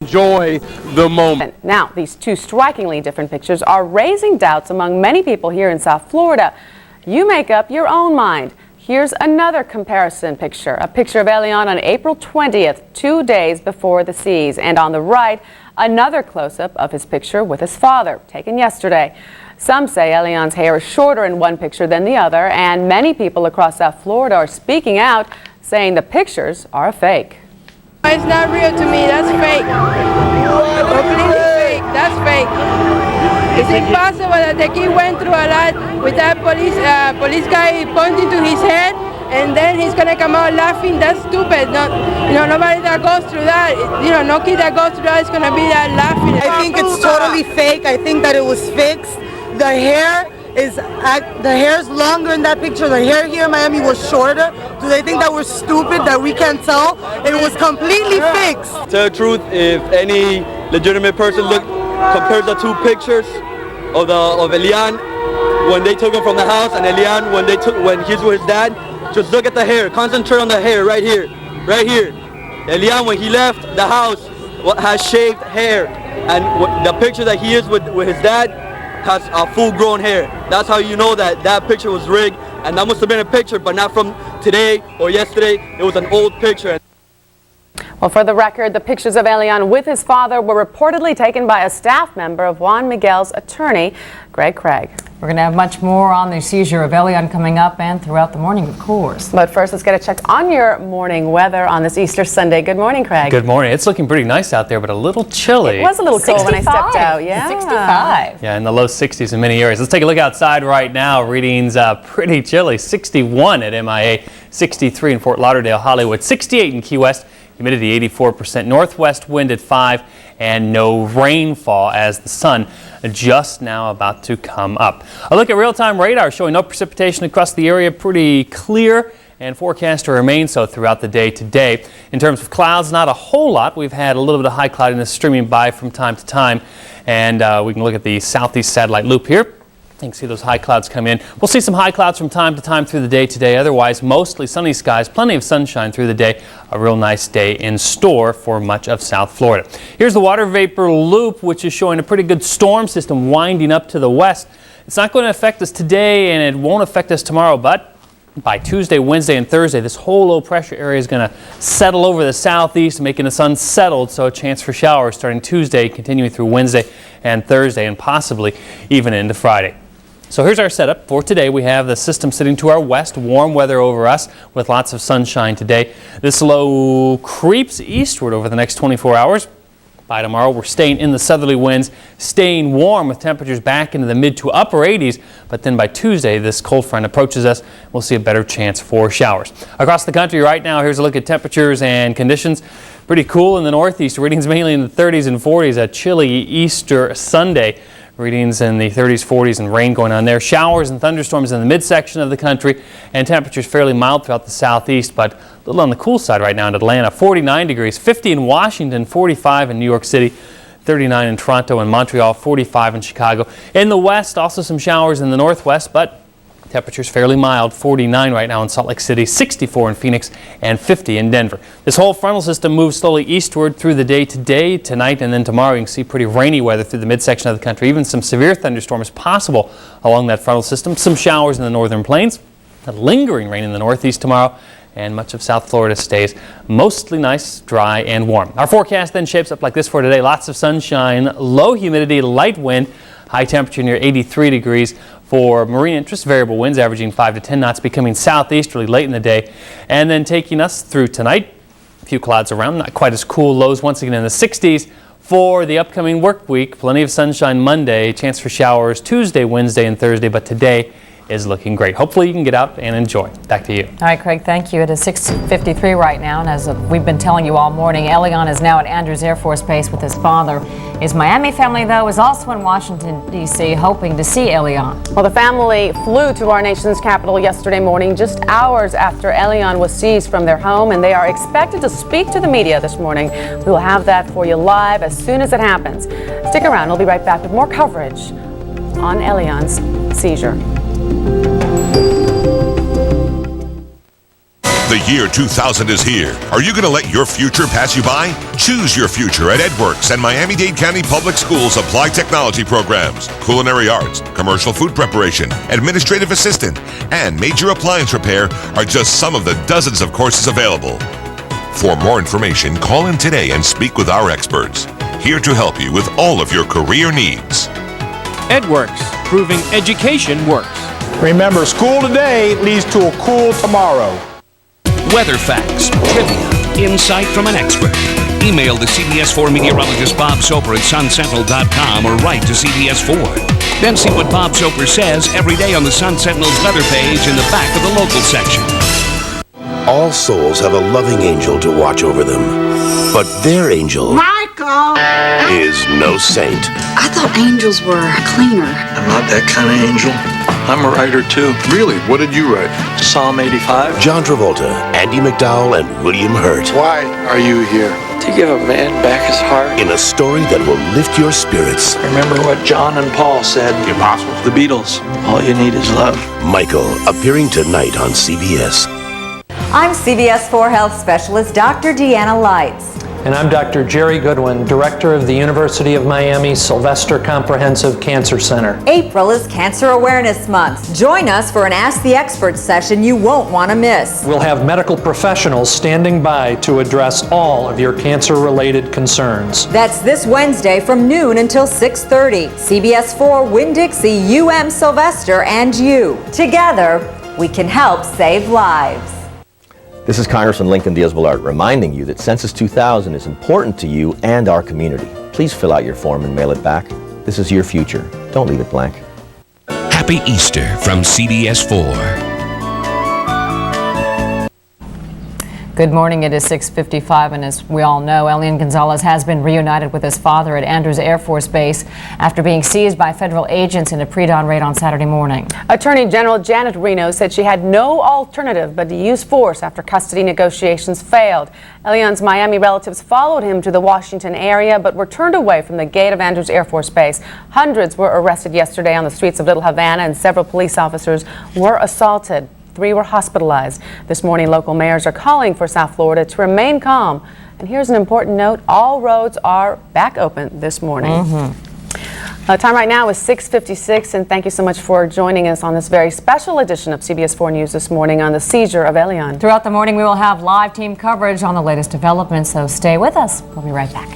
enjoy the moment. Now, these two strikingly different pictures are raising doubts among many people here in South Florida. You make up your own mind. Here's another comparison picture, a picture of Elián on April 20th, 2 days before the seas. And on the right, another close-up of his picture with his father, taken yesterday. Some say Elián's hair is shorter in one picture than the other, and many people across South Florida are speaking out, saying the pictures are a fake. It's not real to me, that's fake. Completely fake, that's fake. It's impossible that the kid went through a lot with that police guy pointing to his head, and then he's gonna come out laughing. That's stupid. No, nobody that goes through that, no kid that goes through that is gonna be that laughing. I think it's totally fake. I think that it was fixed. The hair is longer in that picture. The hair here in Miami was shorter. Do they think that we're stupid, that we can't tell? It was completely fixed. To tell the truth, if any legitimate person compares the two pictures of Elián when they took him from the house and Elián when he's with his dad, just look at the hair. Concentrate on the hair right here, right here. Elián, when he left the house, has shaved hair, and the picture that he is with his dad has a full-grown hair. That's how you know that that picture was rigged, and that must have been a picture, but not from today or yesterday. It was an old picture. Well, for the record, the pictures of Elián with his father were reportedly taken by a staff member of Juan Miguel's attorney, Greg Craig. We're going to have much more on the seizure of Elián coming up and throughout the morning, of course. But first, let's get a check on your morning weather on this Easter Sunday. Good morning, Craig. Good morning. It's looking pretty nice out there, but a little chilly. It was a little cold when I stepped out. Yeah, 65. Yeah, in the low 60s in many areas. Let's take a look outside right now. Readings pretty chilly. 61 at MIA, 63 in Fort Lauderdale, Hollywood, 68 in Key West. Humidity 84%, northwest wind at 5, and no rainfall as the sun just now about to come up. A look at real-time radar showing no precipitation across the area, pretty clear, and forecast to remain so throughout the day today. In terms of clouds, not a whole lot. We've had a little bit of high cloudiness streaming by from time to time, and we can look at the southeast satellite loop here. You can see those high clouds come in. We'll see some high clouds from time to time through the day today. Otherwise, mostly sunny skies, plenty of sunshine through the day. A real nice day in store for much of South Florida. Here's the water vapor loop, which is showing a pretty good storm system winding up to the west. It's not going to affect us today, and it won't affect us tomorrow, but by Tuesday, Wednesday, and Thursday, this whole low pressure area is going to settle over the southeast, making us unsettled, so a chance for showers starting Tuesday, continuing through Wednesday and Thursday, and possibly even into Friday. So here's our setup for today. We have the system sitting to our west, warm weather over us with lots of sunshine today. This low creeps eastward over the next 24 hours. By tomorrow, we're staying in the southerly winds, staying warm with temperatures back into the mid to upper 80s. But then by Tuesday, this cold front approaches us. We'll see a better chance for showers. Across the country right now, here's a look at temperatures and conditions. Pretty cool in the northeast. Readings mainly in the 30s and 40s. A chilly Easter Sunday. Readings in the 30s, 40s, and rain going on there. Showers and thunderstorms in the midsection of the country, and temperatures fairly mild throughout the southeast, but a little on the cool side right now in Atlanta. 49 degrees, 50 in Washington, 45 in New York City, 39 in Toronto and Montreal, 45 in Chicago. In the west, also some showers in the northwest, but temperatures fairly mild, 49 right now in Salt Lake City, 64 in Phoenix, and 50 in Denver. This whole frontal system moves slowly eastward through the day today, tonight, and then tomorrow. You can see pretty rainy weather through the midsection of the country. Even some severe thunderstorms possible along that frontal system. Some showers in the northern plains, a lingering rain in the northeast tomorrow, and much of South Florida stays mostly nice, dry, and warm. Our forecast then shapes up like this for today. Lots of sunshine, low humidity, light wind, high temperature near 83 degrees. For marine interest, variable winds averaging 5 to 10 knots, becoming southeasterly late in the day, and then taking us through tonight. A few clouds around, not quite as cool. Lows once again in the 60s for the upcoming work week. Plenty of sunshine Monday, chance for showers Tuesday, Wednesday, and Thursday, but today is looking great. Hopefully you can get out and enjoy. Back to you. All right, Craig, thank you. It is 6:53 right now, and as we've been telling you all morning, Elián is now at Andrews Air Force Base with his father. His Miami family, though, is also in Washington, D.C., hoping to see Elián. Well, the family flew to our nation's capital yesterday morning, just hours after Elián was seized from their home, and they are expected to speak to the media this morning. We will have that for you live as soon as it happens. Stick around. We'll be right back with more coverage on Elián's seizure. The year 2000 is here. Are you going to let your future pass you by? Choose your future at EdWorks and Miami-Dade County Public Schools Applied Technology programs, culinary arts, commercial food preparation, administrative assistant, and major appliance repair are just some of the dozens of courses available. For more information, call in today and speak with our experts. Here to help you with all of your career needs. EdWorks, proving education works. Remember, school today leads to a cool tomorrow. Weather facts, trivia, insight from an expert. Email the CBS4 meteorologist Bob Soper at suncentral.com or write to CBS4. Then see what Bob Soper says every day on the Sun Sentinel's weather page in the back of the local section. All souls have a loving angel to watch over them, but their angel, Michael, is no saint. I thought angels were cleaner. I'm not that kind of angel. I'm a writer too. Really? What did you write? Psalm 85. John Travolta, Andy McDowell, and William Hurt. Why are you here? To give a man back his heart. In a story that will lift your spirits. Remember what John and Paul said. Impossible. The Beatles. All you need is love. Michael, appearing tonight on CBS. I'm CBS 4 Health Specialist Dr. Deanna Lights. And I'm Dr. Jerry Goodwin, Director of the University of Miami Sylvester Comprehensive Cancer Center. April is Cancer Awareness Month. Join us for an Ask the Experts session you won't want to miss. We'll have medical professionals standing by to address all of your cancer-related concerns. That's this Wednesday from noon until 6:30. CBS 4, Winn-Dixie, UM Sylvester, and you. Together, we can help save lives. This is Congressman Lincoln Diaz-Balart reminding you that Census 2000 is important to you and our community. Please fill out your form and mail it back. This is your future. Don't leave it blank. Happy Easter from CBS 4. Good morning. It is 6:55, and as we all know, Elián González has been reunited with his father at Andrews Air Force Base after being seized by federal agents in a pre-dawn raid on Saturday morning. Attorney General Janet Reno said she had no alternative but to use force after custody negotiations failed. Elián's Miami relatives followed him to the Washington area but were turned away from the gate of Andrews Air Force Base. Hundreds were arrested yesterday on the streets of Little Havana, and several police officers were assaulted. 3 were hospitalized. This morning, local mayors are calling for South Florida to remain calm. And here's an important note. All roads are back open this morning. Time right now is 6:56, and thank you so much for joining us on this very special edition of CBS 4 News this morning on the seizure of Elián. Throughout the morning, we will have live team coverage on the latest developments, so stay with us. We'll be right back.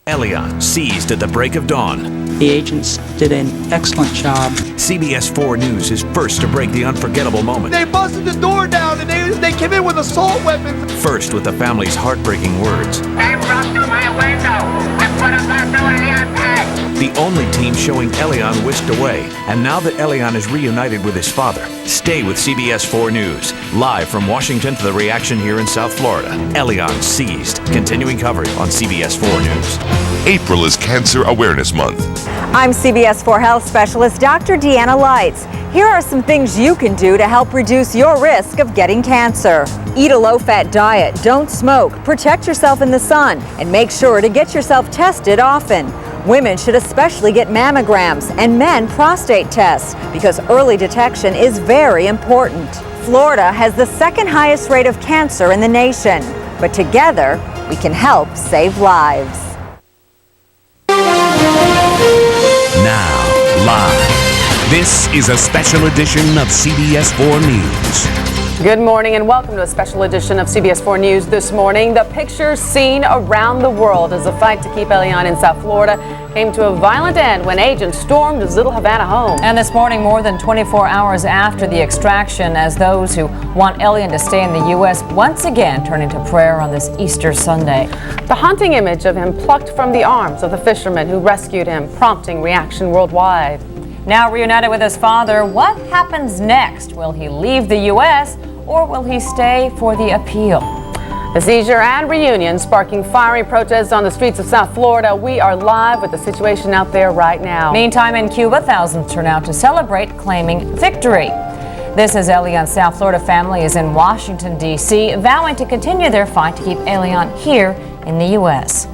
Elián seized at the break of dawn. The agents did an excellent job. CBS 4 News is first to break the unforgettable moment. They busted the door down and they came in with assault weapons. First with the family's heartbreaking words. They broke through my window and put a gun to Elián's head. The only team showing Elián whisked away. And now that Elián is reunited with his father, stay with CBS 4 News. Live from Washington to the reaction here in South Florida. Elián seized. Continuing coverage on CBS 4 News. April is Cancer Awareness Month. I'm CBS 4 Health Specialist Dr. Deanna Lights. Here are some things you can do to help reduce your risk of getting cancer. Eat a low-fat diet, don't smoke, protect yourself in the sun, and make sure to get yourself tested often. Women should especially get mammograms and men prostate tests because early detection is very important. Florida has the second highest rate of cancer in the nation, but together we can help save lives. Now, live. This is a special edition of CBS 4 News. Good morning and welcome to a special edition of CBS 4 News this morning. The pictures seen around the world as the fight to keep Elián in South Florida came to a violent end when agents stormed his Little Havana home. And this morning, more than 24 hours after the extraction, as those who want Elián to stay in the U.S. once again turn into prayer on this Easter Sunday. The haunting image of him plucked from the arms of the fisherman who rescued him, prompting reaction worldwide. Now reunited with his father, what happens next? Will he leave the U.S. or will he stay for the appeal? The seizure and reunion sparking fiery protests on the streets of South Florida. We are live with the situation out there right now. Meantime, in Cuba, thousands turn out to celebrate, claiming victory. This is Elián's South Florida family is in Washington, D.C., vowing to continue their fight to keep Elián here in the U.S.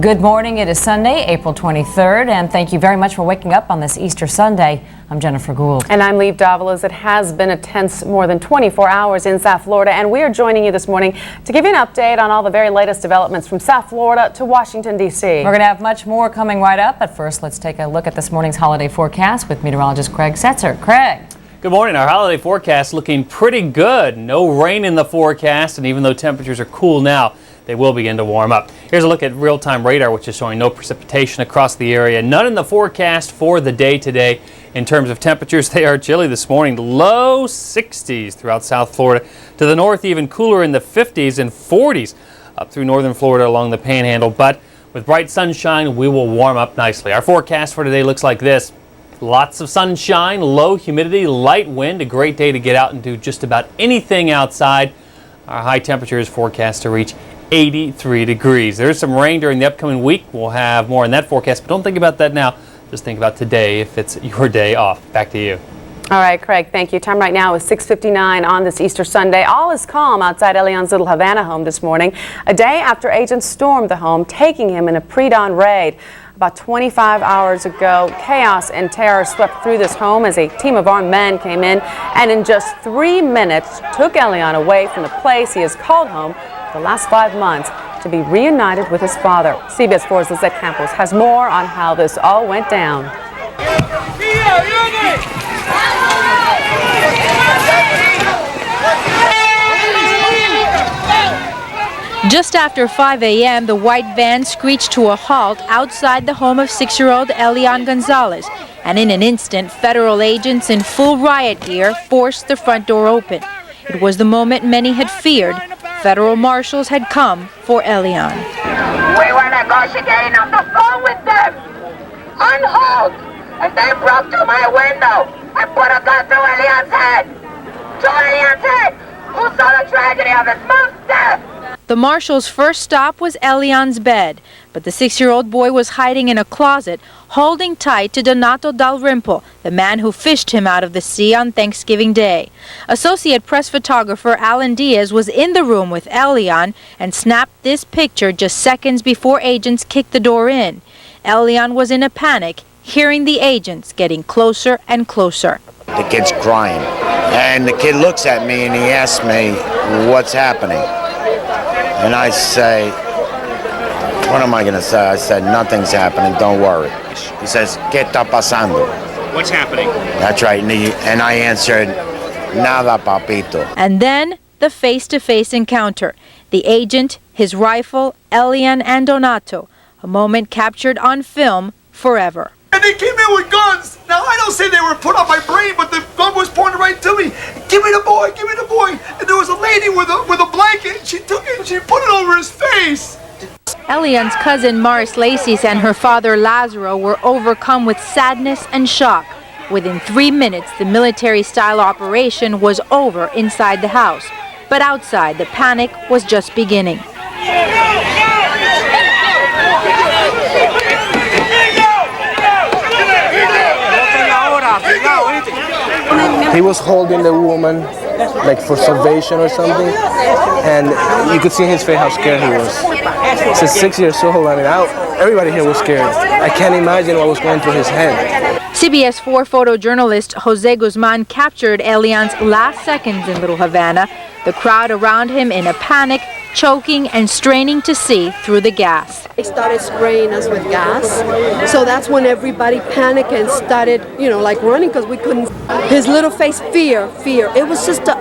Good morning. It is Sunday, April 23rd, and thank you very much for waking up on this Easter Sunday. I'm Jennifer Gould. And I'm Lieve Davalos. It has been a tense more than 24 hours in South Florida, and we are joining you this morning to give you an update on all the very latest developments from South Florida to Washington, D.C. We're going to have much more coming right up, but first let's take a look at this morning's holiday forecast with meteorologist Craig Setzer. Craig. Good morning. Our holiday forecast looking pretty good. No rain in the forecast, and even though temperatures are cool now, they will begin to warm up. Here's a look at real-time radar, which is showing no precipitation across the area. None in the forecast for the day today. In terms of temperatures, they are chilly this morning. Low 60s throughout South Florida. To the north, even cooler in the 50s and 40s up through northern Florida along the Panhandle. But with bright sunshine, we will warm up nicely. Our forecast for today looks like this. Lots of sunshine, low humidity, light wind. A great day to get out and do just about anything outside. Our high temperature is forecast to reach 83 degrees. There's some rain during the upcoming week. We'll have more in that forecast, but don't think about that now. Just think about today if it's your day off. Back to you. All right, Craig, thank you. Time right now is 6:59 on this Easter Sunday. All is calm outside Elián's Little Havana home this morning, a day after agents stormed the home, taking him in a pre-dawn raid. About 25 hours ago, chaos and terror swept through this home as a team of armed men came in and in just 3 minutes took Elián away from the place he has called home the last 5 months to be reunited with his father. CBS 4's Lizette Campos has more on how this all went down. Just after 5 a.m., the white van screeched to a halt outside the home of 6-year-old Elián González, and in an instant, federal agents in full riot gear forced the front door open. It was the moment many had feared. Federal marshals had come for Elián. We were negotiating on the phone with them, on hold, and they broke through my window and put a gun through Elián's head. To Elián's head, who saw the tragedy of his mom's death. The marshal's first stop was Elián's bed, but the 6-year-old boy was hiding in a closet, holding tight to Donato Dalrymple, the man who fished him out of the sea on Thanksgiving Day. Associate press photographer Alan Diaz was in the room with Elián and snapped this picture just seconds before agents kicked the door in. Elián was in a panic, hearing the agents getting closer and closer. The kid's crying, and the kid looks at me and he asks me, "What's happening?" And I say, what am I going to say? I said, "Nothing's happening, don't worry." He says, "¿Qué está pasando?" What's happening? That's right, and I answered, "Nada, papito." And then the face-to-face encounter. The agent, his rifle, Elián and Donato. A moment captured on film forever. And they came in with guns. Now, I don't say they were put on my brain, but the gun was pointed right to me. "Give me the boy, give me the boy." And there was a lady with a blanket, and she took it and she put it over his face. Elián's cousin Maris Lacis and her father Lazaro were overcome with sadness and shock. Within 3 minutes, the military-style operation was over inside the house. But outside, the panic was just beginning. He was holding the woman like for salvation or something, and you could see in his face how scared he was. He's 6 years old. I mean, everybody here was scared. I can't imagine what was going through his head. CBS 4 photojournalist Jose Guzman captured Elián's last seconds in Little Havana, the crowd around him in a panic, choking and straining to see through the gas. They started spraying us with gas, so that's when everybody panicked and started, like running because we couldn't. His little face, fear. It was just a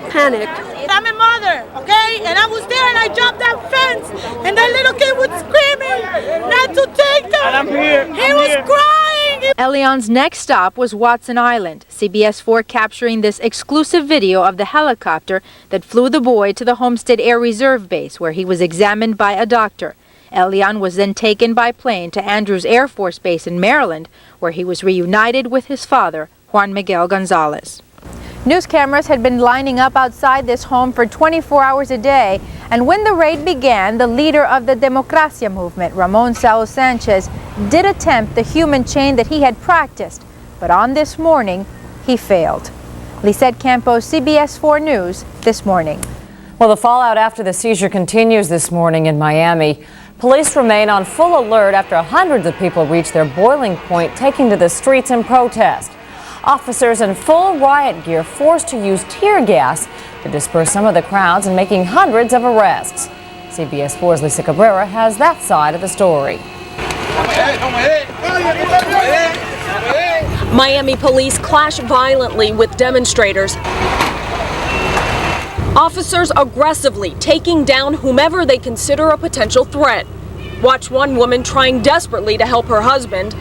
panic. I'm a mother, okay? And I was there and I jumped that fence and that little kid was screaming not to take them. And I'm here. He was crying. Elián's next stop was Watson Island. CBS 4 capturing this exclusive video of the helicopter that flew the boy to the Homestead Air Reserve Base where he was examined by a doctor. Elián was then taken by plane to Andrews Air Force Base in Maryland where he was reunited with his father, Juan Miguel González. News cameras had been lining up outside this home for 24 hours a day, and when the raid began, the leader of the Democracia movement, Ramon Saul Sanchez, did attempt the human chain that he had practiced, but on this morning, he failed. Lizette Campos, CBS 4 News, this morning. Well, the fallout after the seizure continues this morning in Miami. Police remain on full alert after hundreds of people reach their boiling point, taking to the streets in protest. Officers in full riot gear forced to use tear gas to disperse some of the crowds and making hundreds of arrests. CBS 4's Lisa Cabrera has that side of the story. Miami police clash violently with demonstrators. Officers aggressively taking down whomever they consider a potential threat. Watch one woman trying desperately to help her husband.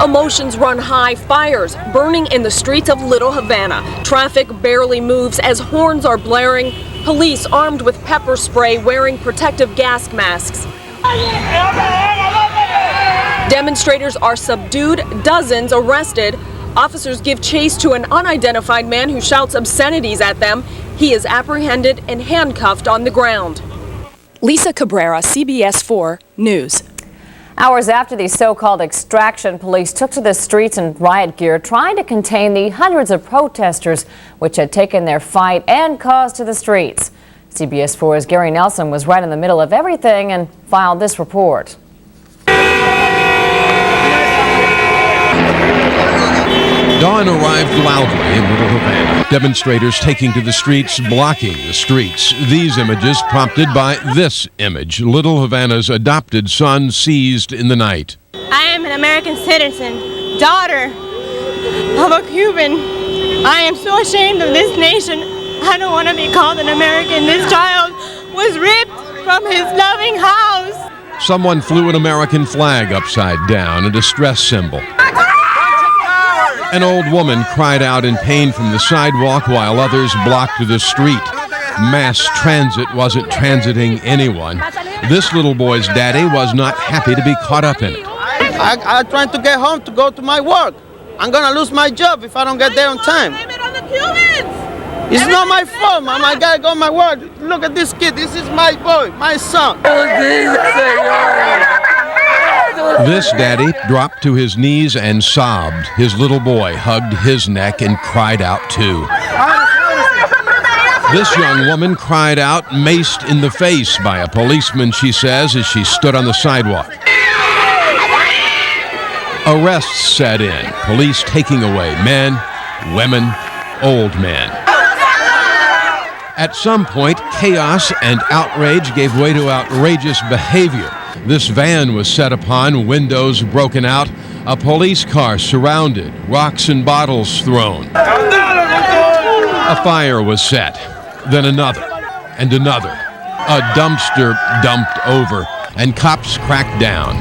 Emotions run high, fires burning in the streets of Little Havana. Traffic barely moves as horns are blaring. Police armed with pepper spray wearing protective gas masks. Demonstrators are subdued, dozens arrested. Officers give chase to an unidentified man who shouts obscenities at them. He is apprehended and handcuffed on the ground. Lisa Cabrera, CBS 4 News. Hours after the so-called extraction, police took to the streets in riot gear, trying to contain the hundreds of protesters which had taken their fight and cause to the streets. CBS 4's Gary Nelson was right in the middle of everything and filed this report. Dawn arrived loudly in Little Havana. Demonstrators taking to the streets, blocking the streets. These images prompted by this image. Little Havana's adopted son seized in the night. I am an American citizen, daughter of a Cuban. I am so ashamed of this nation. I don't want to be called an American. This child was ripped from his loving house. Someone flew an American flag upside down, a distress symbol. An old woman cried out in pain from the sidewalk while others blocked the street. Mass transit wasn't transiting anyone. This little boy's daddy was not happy to be caught up in it. I'm trying to get home to go to my work. I'm going to lose my job if I don't get there on time. It's not my fault, Mom. I got to go to my work. Look at this kid. This is my boy, my son. This daddy dropped to his knees and sobbed. His little boy hugged his neck and cried out too. This young woman cried out, maced in the face by a policeman, she says, as she stood on the sidewalk. Arrests set in, police taking away men, women, old men. At some point, chaos and outrage gave way to outrageous behavior. This van was set upon, windows broken out, a police car surrounded, rocks and bottles thrown. A fire was set, then another and another. A dumpster dumped over, and cops cracked down.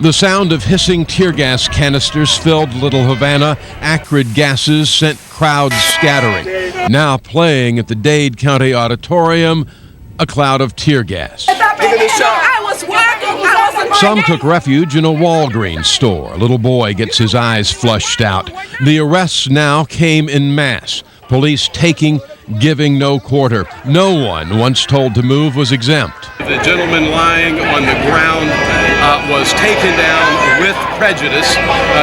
The sound of hissing tear gas canisters filled Little Havana. Acrid gases sent crowds scattering. Now playing at the Dade County Auditorium, a cloud of tear gas. Some took refuge in a Walgreens store. A little boy gets his eyes flushed out. The arrests now came in mass. Police taking, giving no quarter. No one, once told to move, was exempt. The gentleman lying on the ground was taken down with prejudice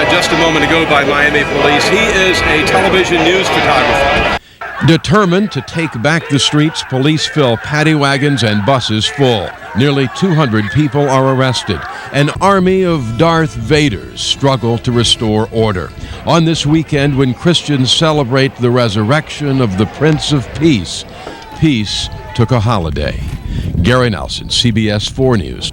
just a moment ago by Miami police. He is a television news photographer. Determined to take back the streets, police fill paddy wagons and buses full. Nearly 200 people are arrested. An army of Darth Vaders struggle to restore order. On this weekend, when Christians celebrate the resurrection of the Prince of Peace, peace took a holiday. Gary Nelson, CBS 4 News.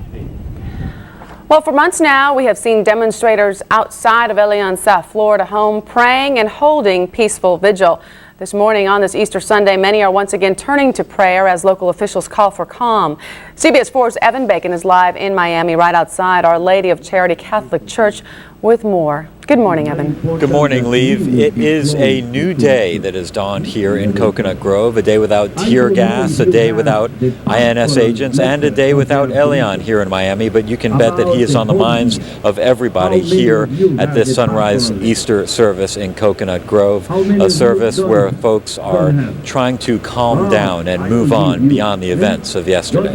Well, for months now, we have seen demonstrators outside of Elián's South Florida home praying and holding peaceful vigil. This morning on this Easter Sunday, many are once again turning to prayer as local officials call for calm. CBS 4's Evan Bacon is live in Miami right outside Our Lady of Charity Catholic Church with more. Good morning, Evan. Good morning, Liv. It is a new day that has dawned here in Coconut Grove, a day without tear gas, a day without INS agents, and a day without Elián here in Miami, but you can bet that he is on the minds of everybody here at this sunrise Easter service in Coconut Grove, a service where folks are trying to calm down and move on beyond the events of yesterday.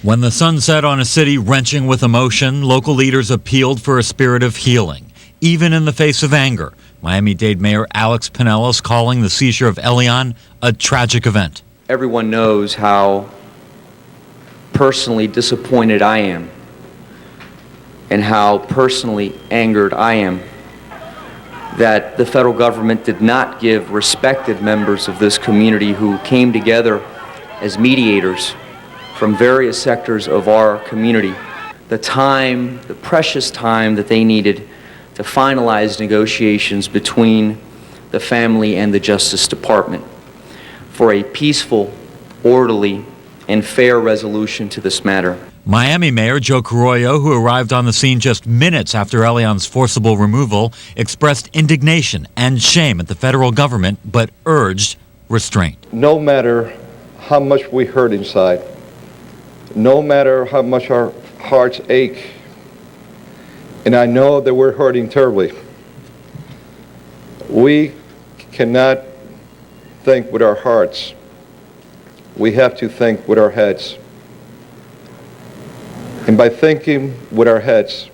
When the sun set on a city wrenching with emotion, local leaders appealed for a spirit of healing, even in the face of anger. Miami-Dade Mayor Alex Pinellas calling the seizure of Elián a tragic event. Everyone knows how personally disappointed I am and how personally angered I am that the federal government did not give respected members of this community who came together as mediators from various sectors of our community the time, the precious time that they needed to finalize negotiations between the family and the Justice Department for a peaceful, orderly, and fair resolution to this matter. Miami Mayor Joe Carollo, who arrived on the scene just minutes after Elián's forcible removal, expressed indignation and shame at the federal government, but urged restraint. No matter how much we hurt inside, no matter how much our hearts ache, and I know that we're hurting terribly, we cannot think with our hearts. We have to think with our heads. And by thinking with our heads,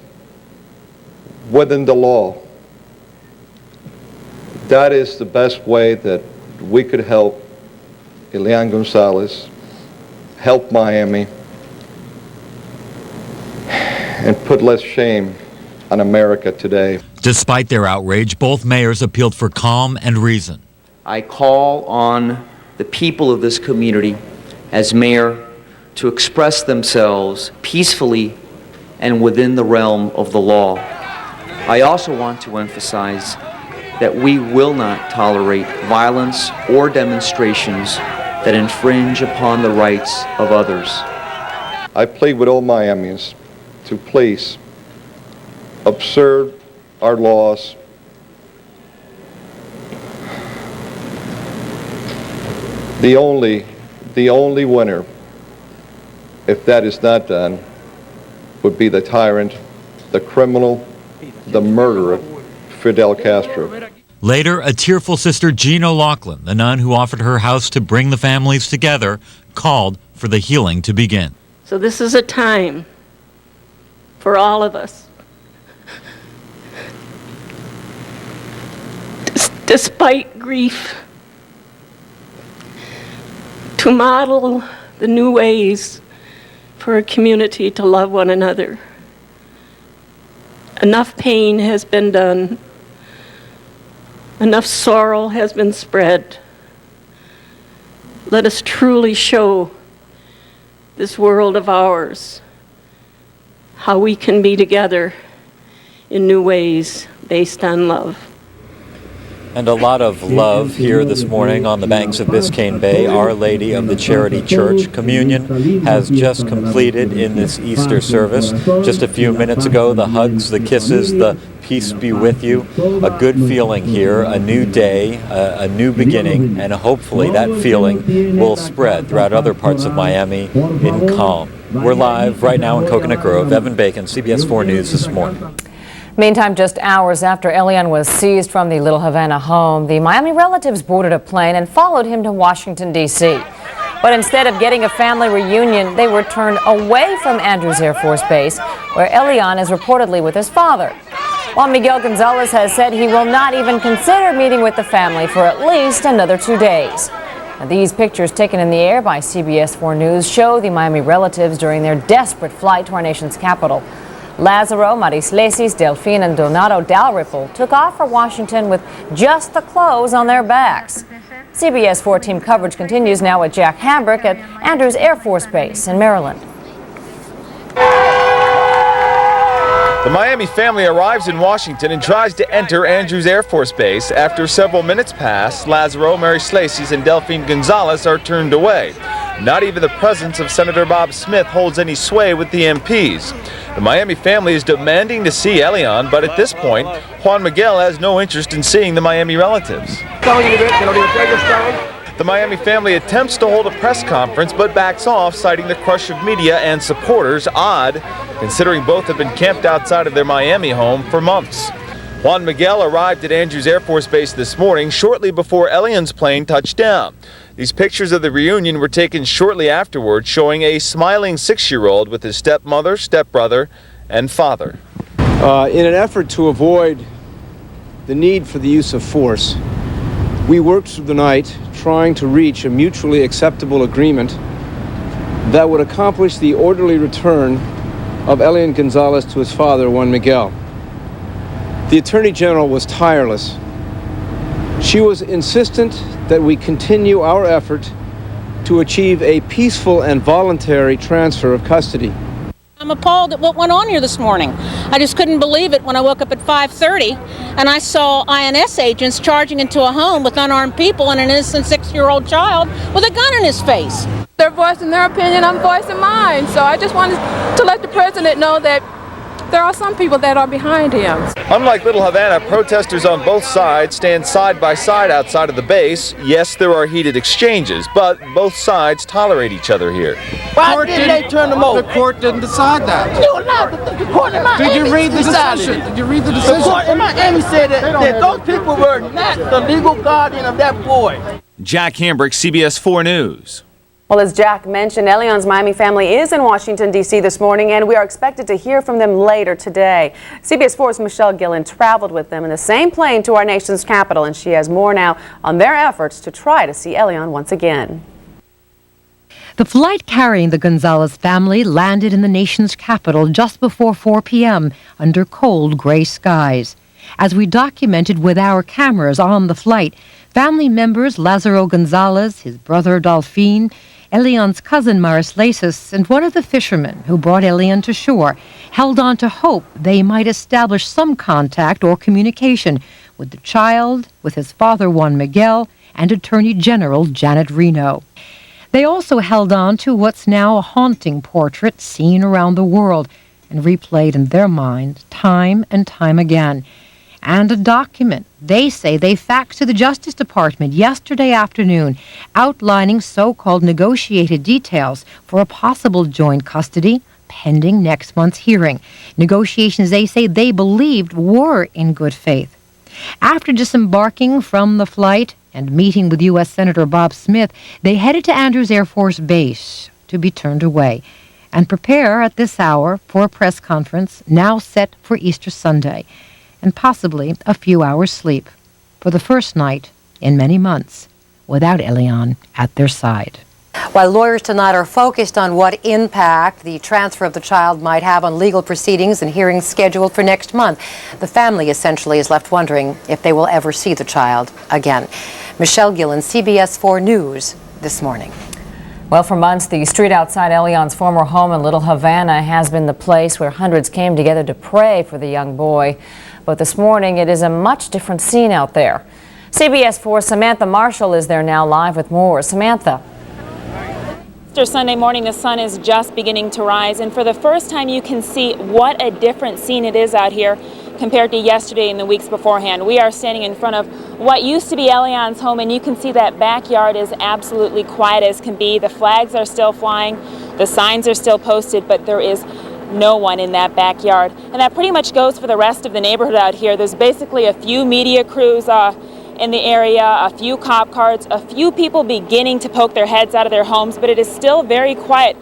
within the law, that is the best way that we could help Elián González, help Miami, and put less shame on America today. Despite their outrage, both mayors appealed for calm and reason. I call on the people of this community as mayor to express themselves peacefully and within the realm of the law. I also want to emphasize that we will not tolerate violence or demonstrations that infringe upon the rights of others. I plead with all Miamians to please observe our laws. The only winner, if that is not done, would be the tyrant, the criminal, the murderer, Fidel Castro. Later, a tearful sister, Jean O'Loughlin, the nun who offered her house to bring the families together, called for the healing to begin. So this is a time for all of us, despite grief, to model the new ways for a community to love one another. Enough pain has been done. Enough sorrow has been spread. Let us truly show this world of ours how we can be together in new ways based on love. And a lot of love here this morning on the banks of Biscayne Bay. Our Lady of the Charity Church communion has just completed in this Easter service. Just a few minutes ago, the hugs, the kisses, the peace be with you. A good feeling here, a new day, a new beginning, and hopefully that feeling will spread throughout other parts of Miami in calm. We're live right now in Coconut Grove. Evan Bacon, CBS 4 News this morning. Meantime, just hours after Elián was seized from the Little Havana home, the Miami relatives boarded a plane and followed him to Washington, D.C. But instead of getting a family reunion, they were turned away from Andrews Air Force Base, where Elián is reportedly with his father. Juan Miguel González has said he will not even consider meeting with the family for at least another 2 days. Now, these pictures taken in the air by CBS 4 News show the Miami relatives during their desperate flight to our nation's capital. Lazaro, Marislesis, Delphine, and Donato Dalrymple took off for Washington with just the clothes on their backs. CBS 4 team coverage continues now with Jack Hambrick at Andrews Air Force Base in Maryland. The Miami family arrives in Washington and tries to enter Andrews Air Force Base. After several minutes pass, Lazaro, Marislesis, and Delphine González are turned away. Not even the presence of Senator Bob Smith holds any sway with the MPs. The Miami family is demanding to see Elián, but at this point, Juan Miguel has no interest in seeing the Miami relatives. The Miami family attempts to hold a press conference, but backs off, citing the crush of media and supporters. Odd, considering both have been camped outside of their Miami home for months. Juan Miguel arrived at Andrews Air Force Base this morning, shortly before Elián's plane touched down. These pictures of the reunion were taken shortly afterward, showing a smiling 6-year-old with his stepmother, stepbrother, and father. In an effort to avoid the need for the use of force, we worked through the night trying to reach a mutually acceptable agreement that would accomplish the orderly return of Elián González to his father, Juan Miguel. The Attorney General was tireless. She was insistent that we continue our effort to achieve a peaceful and voluntary transfer of custody. I'm appalled at what went on here this morning. I just couldn't believe it when I woke up at 5:30 and I saw INS agents charging into a home with unarmed people and an innocent 6-year-old child with a gun in his face. They're voicing their opinion, I'm voicing mine. So I just wanted to let the president know that there are some people that are behind him. Unlike Little Havana, protesters on both sides stand side by side outside of the base. Yes, there are heated exchanges, but both sides tolerate each other here. Why didn't they turn them over? The court didn't decide that. You allowed the court in Miami. Did you read the decided decision? it. Did you read the decision? The court in Miami said that those people were not the legal guardian of that boy. Jack Hambrick, CBS 4 News. Well, as Jack mentioned, Elián's Miami family is in Washington, D.C. this morning, and we are expected to hear from them later today. CBS 4's Michelle Gillen traveled with them in the same plane to our nation's capital, and she has more now on their efforts to try to see Elián once again. The flight carrying the González family landed in the nation's capital just before 4 p.m. under cold gray skies. As we documented with our cameras on the flight, family members Lázaro González, his brother Delfín, Elián's cousin Marislaisis, and one of the fishermen who brought Elián to shore held on to hope they might establish some contact or communication with the child, with his father Juan Miguel, and Attorney General Janet Reno. They also held on to what's now a haunting portrait seen around the world and replayed in their minds time and time again. And a document they say they faxed to the Justice Department yesterday afternoon outlining so-called negotiated details for a possible joint custody pending next month's hearing. Negotiations they say they believed were in good faith. After disembarking from the flight and meeting with U.S. Senator Bob Smith, they headed to Andrews Air Force Base to be turned away and prepare at this hour for a press conference now set for Easter Sunday, and possibly a few hours' sleep for the first night in many months without Elián at their side. While lawyers tonight are focused on what impact the transfer of the child might have on legal proceedings and hearings scheduled for next month, the family essentially is left wondering if they will ever see the child again. Michelle Gillen, CBS 4 News, this morning. Well, for months, the street outside Elián's former home in Little Havana has been the place where hundreds came together to pray for the young boy. But this morning, it is a much different scene out there. CBS 4's Samantha Marshall is there now live with more. Samantha. Easter Sunday morning, the sun is just beginning to rise, and for the first time you can see what a different scene it is out here compared to yesterday and the weeks beforehand. We are standing in front of what used to be Elián's home, and you can see that backyard is absolutely quiet as can be. The flags are still flying, the signs are still posted, but there is no one in that backyard. And that pretty much goes for the rest of the neighborhood out here. There's basically a few media crews in the area, a few cop cars, a few people beginning to poke their heads out of their homes, but it is still very quiet